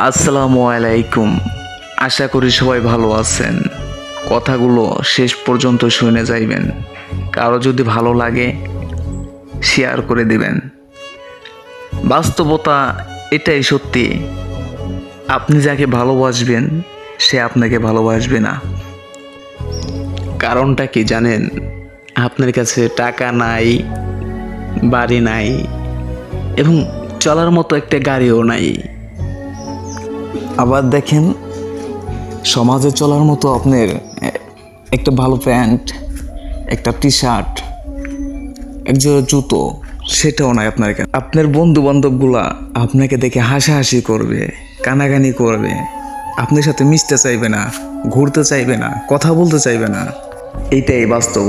আসসালামু আলাইকুম। আশা করি সবাই ভালো আছেন। কথাগুলো শেষ পর্যন্ত শুনে যাইবেন। কারো যদি ভালো লাগে শেয়ার করে দিবেন। বাস্তবতা এটাই সত্যি, আপনি যাকে ভালোবাসবেন সে আপনাকে ভালোবাসবে না। কারণটা কি জানেন? আপনার কাছে টাকা নাই, বাড়ি নাই এবং চলার মতো একটা গাড়িও নাই। আবার দেখেন, সমাজে চলার মতো আপনার একটা ভালো প্যান্ট, একটা টি শার্ট, একজোড়া জুতো সেটাও নাই আপনার কাছে। আপনার বন্ধু বান্ধবগুলা আপনাকে দেখে হাসাহাসি করবে, কানাকানি করবে, আপনার সাথে মিশতে চাইবে না, ঘুরতে চাইবে না, কথা বলতে চাইবে না। এইটাই বাস্তব।